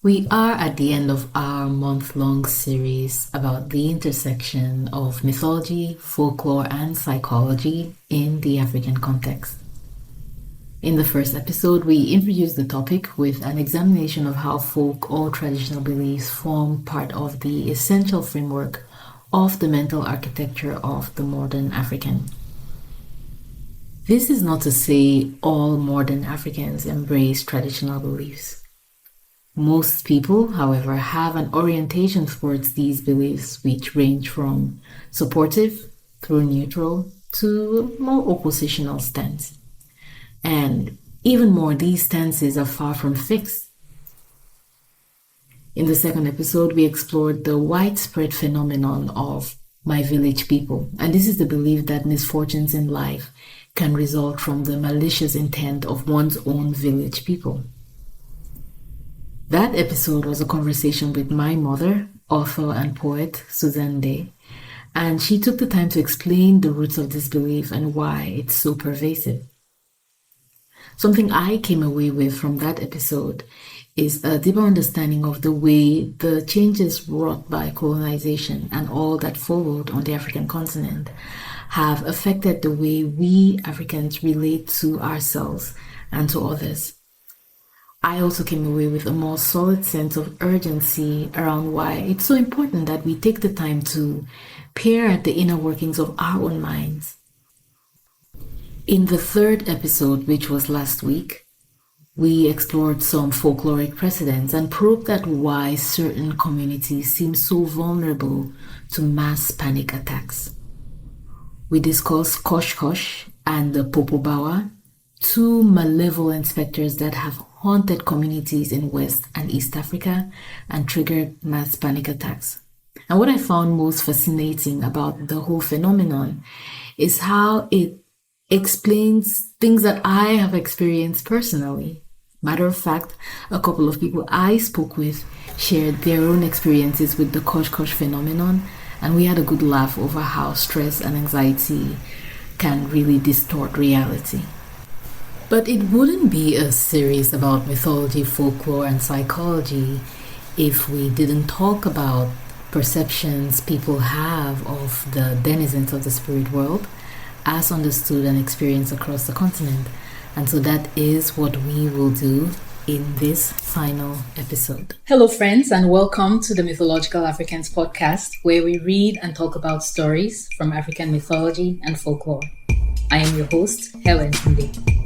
We are at the end of our month-long series about the intersection of mythology, folklore, and psychology in the African context. In the first episode, we introduced the topic with an examination of how folk or traditional beliefs form part of the essential framework of the mental architecture of the modern African. This is not to say all modern Africans embrace traditional beliefs. Most people, however, have an orientation towards these beliefs which range from supportive through neutral to a more oppositional stance. And even more, these stances are far from fixed. In the second episode, we explored the widespread phenomenon of my village people, and this is the belief that misfortunes in life can result from the malicious intent of one's own village people. That episode was a conversation with my mother, author and poet Suzanne Day, and she took the time to explain the roots of this belief and why it's so pervasive. Something I came away with from that episode is a deeper understanding of the way the changes wrought by colonization and all that followed on the African continent have affected the way we Africans relate to ourselves and to others. I also came away with a more solid sense of urgency around why it's so important that we take the time to peer at the inner workings of our own minds. In the third episode, which was last week, we explored some folkloric precedents and probed at why certain communities seem so vulnerable to mass panic attacks. We discussed Kosh Kosh and the Popobawa, two malevolent specters that have haunted communities in West and East Africa and triggered mass panic attacks. And what I found most fascinating about the whole phenomenon is how it explains things that I have experienced personally. Matter of fact, a couple of people I spoke with shared their own experiences with the Kosh Kosh phenomenon, and we had a good laugh over how stress and anxiety can really distort reality. But it wouldn't be a series about mythology, folklore, and psychology if we didn't talk about perceptions people have of the denizens of the spirit world as understood and experienced across the continent. And so that is what we will do in this final episode. Hello, friends, and welcome to the Mythological Africans podcast, where we read and talk about stories from African mythology and folklore. I am your host, Helen Tunde.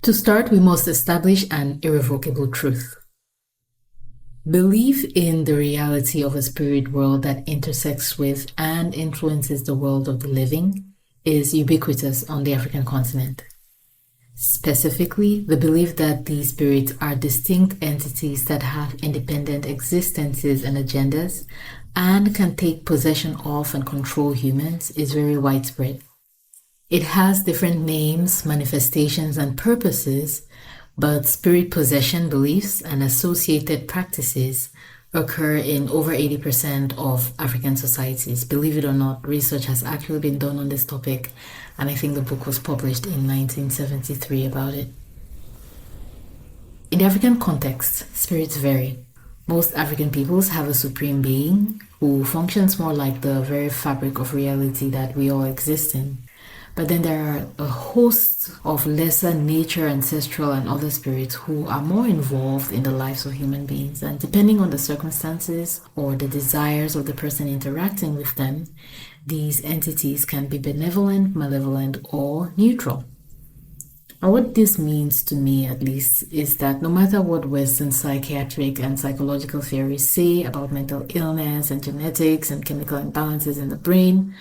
To start, we must establish an irrevocable truth. Belief in the reality of a spirit world that intersects with and influences the world of the living is ubiquitous on the African continent. Specifically, the belief that these spirits are distinct entities that have independent existences and agendas and can take possession of and control humans is very widespread. It has different names, manifestations, and purposes, but spirit possession beliefs and associated practices occur in over 80% of African societies. Believe it or not, research has actually been done on this topic, and I think the book was published in 1973 about it. In the African context, spirits vary. Most African peoples have a supreme being who functions more like the very fabric of reality that we all exist in. But then there are a host of lesser nature, ancestral, and other spirits who are more involved in the lives of human beings. And depending on the circumstances or the desires of the person interacting with them, these entities can be benevolent, malevolent, or neutral. And what this means to me, at least, is that no matter what Western psychiatric and psychological theories say about mental illness and genetics and chemical imbalances in the brain,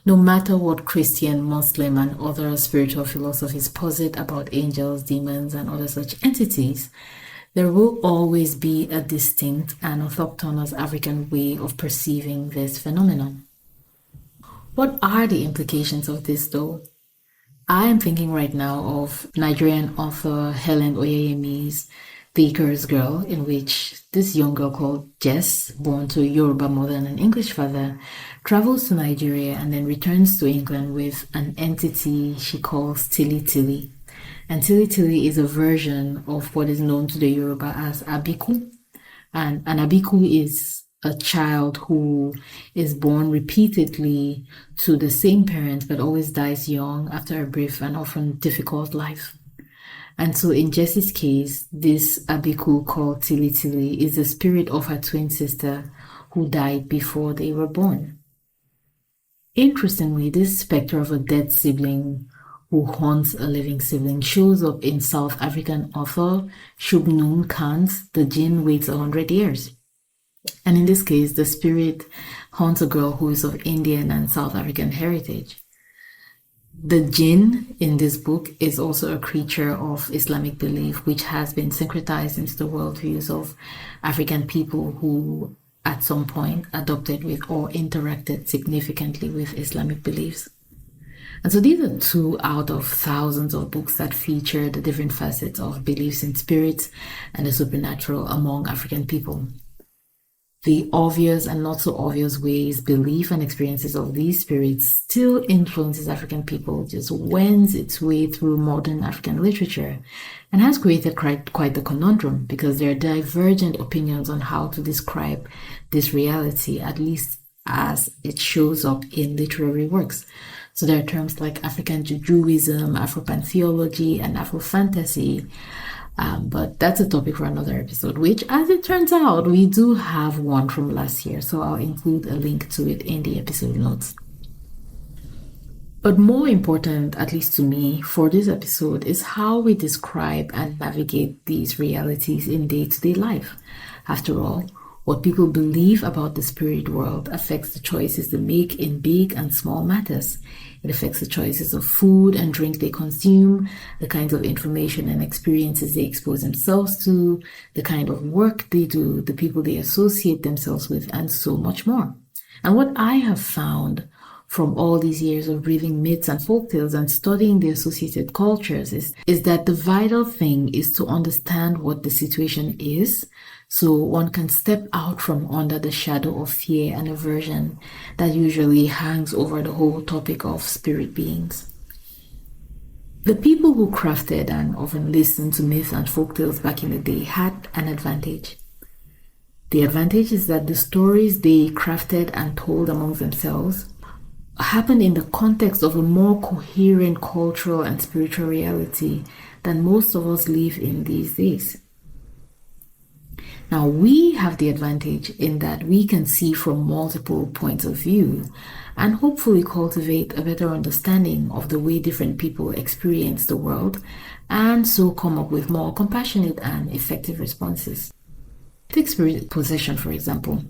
no matter what Christian, Muslim, and other spiritual philosophies posit about angels, demons, and other such entities, there will always be a distinct and autochthonous African way of perceiving this phenomenon. What are the implications of this though? I am thinking right now of Nigerian author Helen Oyeyemi's Baker's Girl, in which this young girl called Jess, born to a Yoruba mother and an English father, travels to Nigeria and then returns to England with an entity she calls Tilly Tilly. And Tilly Tilly is a version of what is known to the Yoruba as Abiku. And an Abiku is a child who is born repeatedly to the same parents but always dies young after a brief and often difficult life. And so in Jessie's case, this Abiku called Tilly Tilly is the spirit of her twin sister who died before they were born. Interestingly, this specter of a dead sibling who haunts a living sibling shows up in South African author Shubnum Khan's The Jinn Waits 100 Years. And in this case, the spirit haunts a girl who is of Indian and South African heritage. The jinn in this book is also a creature of Islamic belief, which has been syncretized into the worldviews of African people who at some point adopted with or interacted significantly with Islamic beliefs. And so these are 2 out of thousands of books that feature the different facets of beliefs in spirits and the supernatural among African people. The obvious and not so obvious ways belief and experiences of these spirits still influences African people just wends its way through modern African literature and has created quite the conundrum because there are divergent opinions on how to describe this reality, at least as it shows up in literary works. So there are terms like African Jujuism, Afropantheology, and Afrofantasy. But that's a topic for another episode, which, as it turns out, we do have one from last year, so I'll include a link to it in the episode notes. But more important, at least to me, for this episode is how we describe and navigate these realities in day-to-day life. After all, what people believe about the spirit world affects the choices they make in big and small matters. It affects the choices of food and drink they consume, the kinds of information and experiences they expose themselves to, the kind of work they do, the people they associate themselves with, and so much more. And what I have found from all these years of reading myths and folktales and studying the associated cultures is that the vital thing is to understand what the situation is, so one can step out from under the shadow of fear and aversion that usually hangs over the whole topic of spirit beings. The people who crafted and often listened to myths and folktales back in the day had an advantage. The advantage is that the stories they crafted and told among themselves happened in the context of a more coherent cultural and spiritual reality than most of us live in these days. Now, we have the advantage in that we can see from multiple points of view and hopefully cultivate a better understanding of the way different people experience the world and so come up with more compassionate and effective responses. Take spirit possession, for example.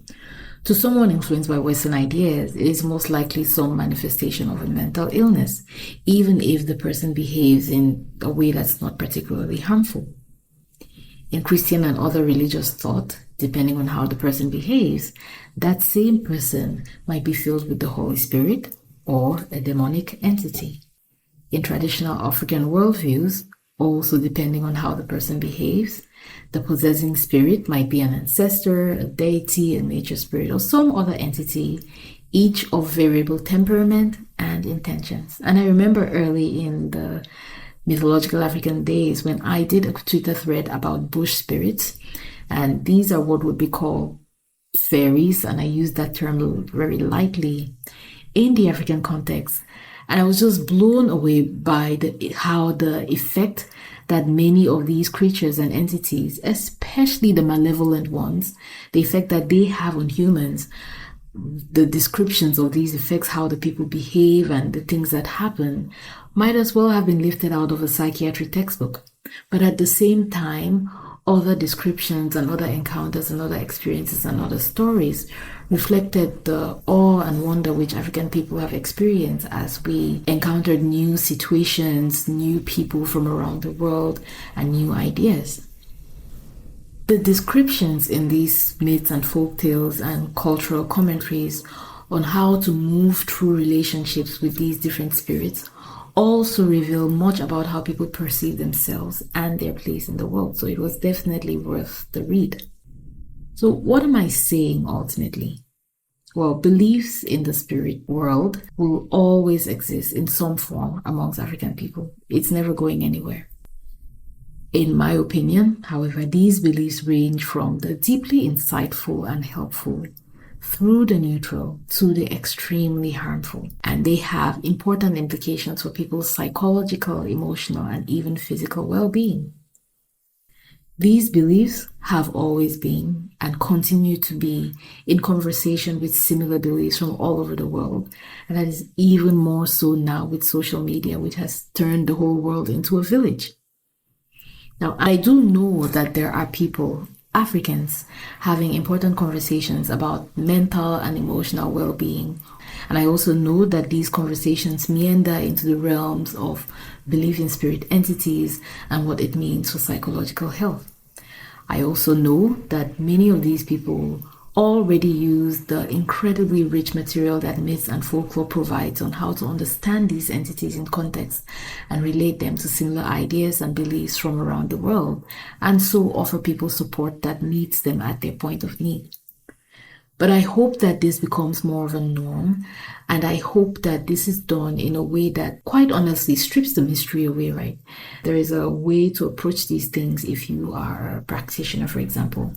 To someone influenced by Western ideas, it is most likely some manifestation of a mental illness, even if the person behaves in a way that's not particularly harmful. In Christian and other religious thought, depending on how the person behaves, that same person might be filled with the Holy Spirit or a demonic entity. In traditional African worldviews, also depending on how the person behaves, the possessing spirit might be an ancestor, a deity, a nature spirit, or some other entity, each of variable temperament and intentions. And I remember early in the mythological African days when I did a Twitter thread about bush spirits, and these are what would be called fairies, and I use that term very lightly in the African context. And I was just blown away by how the effect that many of these creatures and entities, especially the malevolent ones, the effect that they have on humans, the descriptions of these effects, how the people behave and the things that happen, might as well have been lifted out of a psychiatric textbook. But at the same time, other descriptions and other encounters and other experiences and other stories reflected the awe and wonder which African people have experienced as we encountered new situations, new people from around the world, and new ideas. The descriptions in these myths and folktales and cultural commentaries on how to move through relationships with these different spirits also reveal much about how people perceive themselves and their place in the world. So it was definitely worth the read. So what am I saying ultimately? Well, beliefs in the spirit world will always exist in some form amongst African people. It's never going anywhere. In my opinion, however, these beliefs range from the deeply insightful and helpful through the neutral to the extremely harmful. And they have important implications for people's psychological, emotional, and even physical well-being. These beliefs have always been and continue to be in conversation with similar beliefs from all over the world. And that is even more so now with social media, which has turned the whole world into a village. Now, I do know that there are people, Africans, having important conversations about mental and emotional well-being. And I also know that these conversations meander into the realms of belief in spirit entities and what it means for psychological health. I also know that many of these people already use the incredibly rich material that myths and folklore provides on how to understand these entities in context and relate them to similar ideas and beliefs from around the world, and so offer people support that meets them at their point of need. But I hope that this becomes more of a norm, and I hope that this is done in a way that quite honestly strips the mystery away, right? There is a way to approach these things if you are a practitioner, for example.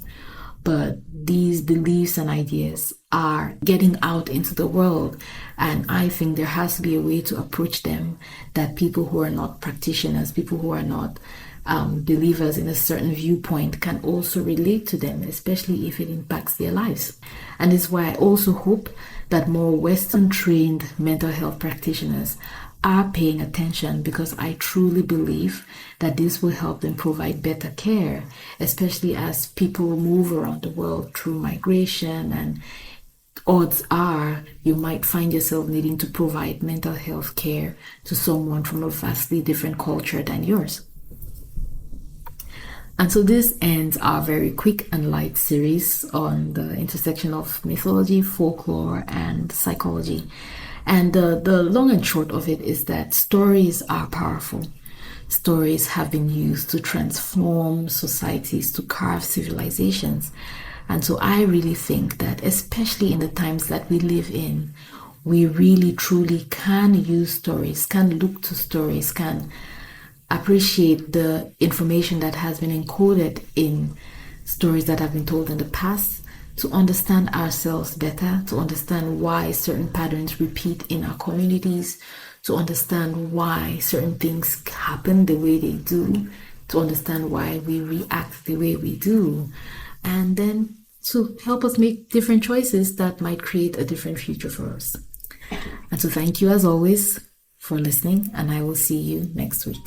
But these beliefs and ideas are getting out into the world, and I think there has to be a way to approach them that people who are not practitioners, people who are not believers in a certain viewpoint can also relate to them, especially if it impacts their lives. And it's why I also hope that more Western trained mental health practitioners are paying attention, because I truly believe that this will help them provide better care, especially as people move around the world through migration, and odds are you might find yourself needing to provide mental health care to someone from a vastly different culture than yours. And so this ends our very quick and light series on the intersection of mythology, folklore, and psychology. And the long and short of it is that stories are powerful. Stories have been used to transform societies, to carve civilizations. And so I really think that, especially in the times that we live in, we really truly can use stories, can look to stories, can appreciate the information that has been encoded in stories that have been told in the past, to understand ourselves better, to understand why certain patterns repeat in our communities, to understand why certain things happen the way they do, to understand why we react the way we do, and then to help us make different choices that might create a different future for us. And so thank you as always for listening, and I will see you next week.